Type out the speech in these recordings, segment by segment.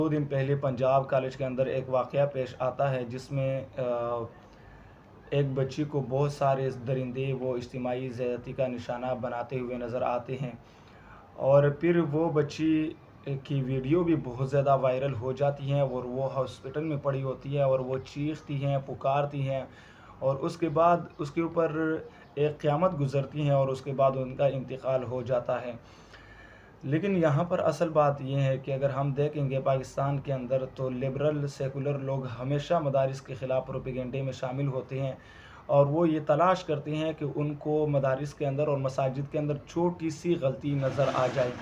2 दिन पहले पंजाब कॉलेज के अंदर एक वाक़या पेश आता है जिसमें एक बच्ची को बहुत सारे दरिंदे वो इज्तिमाई ज़्यादती का निशाना बनाते हुए नज़र आते हैं, और फिर वो बच्ची की वीडियो भी बहुत ज़्यादा वायरल हो जाती हैं और वो हॉस्पिटल में पड़ी होती है और वो चीखती हैं, पुकारती हैं, और उसके बाद उसके ऊपर एक क़यामत गुज़रती हैं और उसके बाद उनका इंतकाल हो जाता है। लेकिन यहाँ पर असल बात ये है कि अगर हम देखेंगे पाकिस्तान के अंदर, तो लिबरल सेकुलर लोग हमेशा मदारिस के ख़िलाफ़ प्रोपेगेंडे में शामिल होते हैं, और वो ये तलाश करते हैं कि उनको मदारिस के अंदर और मसाजिद के अंदर छोटी सी गलती नज़र आ जाए,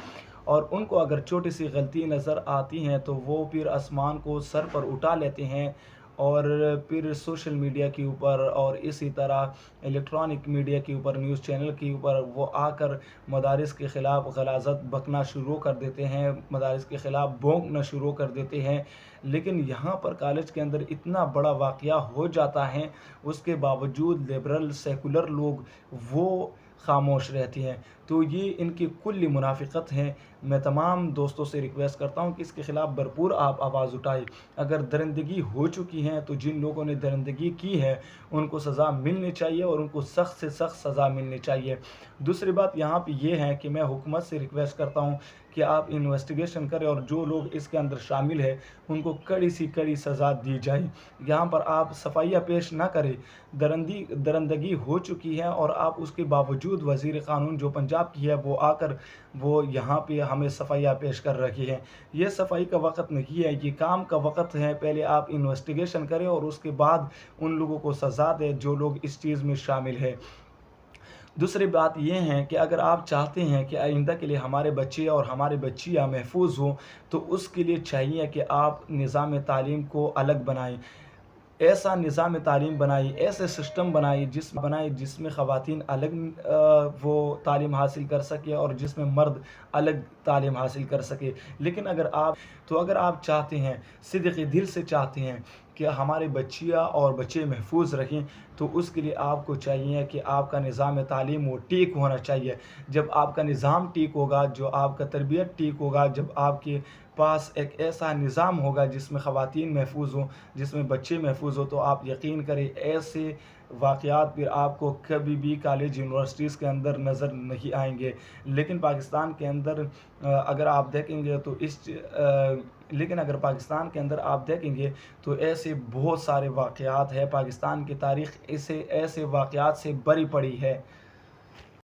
और उनको अगर छोटी सी गलती नज़र आती हैं तो वो फिर आसमान को सर पर उठा लेते हैं, और फिर सोशल मीडिया के ऊपर और इसी तरह इलेक्ट्रॉनिक मीडिया के ऊपर, न्यूज़ चैनल के ऊपर वो आकर मदारिस के ख़िलाफ़ गलाज़त बकना शुरू कर देते हैं, मदारिस के ख़िलाफ़ भौंकना शुरू कर देते हैं। लेकिन यहाँ पर कॉलेज के अंदर इतना बड़ा वाक़या हो जाता है, उसके बावजूद लिबरल सेकुलर लोग वो ख़ामोश रहती हैं। तो ये इनकी कुल्ली मुनाफ़िक़त है। मैं तमाम दोस्तों से रिक्वेस्ट करता हूँ कि इसके ख़िलाफ़ भरपूर आप आवाज़ उठाएँ। अगर दरिंदगी हो चुकी है तो जिन लोगों ने दरिंदगी की है उनको सज़ा मिलनी चाहिए, और उनको सख्त से सख्त सज़ा मिलनी चाहिए। दूसरी बात यहाँ पे ये है कि मैं हुकूमत से रिक्वेस्ट करता हूँ कि आप इन्वेस्टिगेशन करें, और जो लोग इसके अंदर शामिल हैं उनको कड़ी से कड़ी सज़ा दी जाए। यहाँ पर आप सफाइयाँ पेश ना करें। दरिंदगी हो चुकी है और आप उसके बावजूद वज़ीर क़ानून जो पंजाब की है वो आकर वो यहाँ पे हमें सफाइयाँ पेश कर रही है। ये सफाई का वक़्त नहीं है, ये काम का वक़्त है। पहले आप इन्वेस्टिगेशन करें और उसके बाद उन लोगों को सज़ा दें जो लोग इस चीज़ में शामिल हैं। दूसरी बात ये है कि अगर आप चाहते हैं कि आइंदा के लिए हमारे बच्चे और हमारी बच्चियाँ महफूज हों, तो उसके लिए चाहिए कि आप निज़ाम तालीम को अलग बनाएँ। ऐसा निज़ाम तालीम बनाई, ऐसे सिस्टम बनाई जिसमें ख़वातीन अलग वो तालीम हासिल कर सकें और जिसमें मर्द अलग तालीम हासिल कर सके। लेकिन अगर आप चाहते हैं, सिद्क़ दिल से चाहते हैं कि हमारे बच्चियाँ और बच्चे महफूज रहें, तो उसके लिए आपको चाहिए कि आपका निज़ाम तालीम वो ठीक होना चाहिए। जब आपका निज़ाम ठीक होगा, जो आपका तरबियत ठीक होगा, जब आपके पास एक ऐसा निज़ाम होगा जिसमें ख़वातीन महफूज हों, जिसमें बच्चे महफूज हों, तो आप यकीन करें ऐसे वाक़यात फिर आपको कभी भी कॉलेज यूनिवर्सिटीज़ के अंदर नज़र नहीं आएंगे। लेकिन पाकिस्तान के अंदर अगर आप देखेंगे तो लेकिन अगर पाकिस्तान के अंदर आप देखेंगे तो ऐसे बहुत सारे वाक़यात हैं। पाकिस्तान की तारीख़ ऐसे वाक़यात से भरी पड़ी है।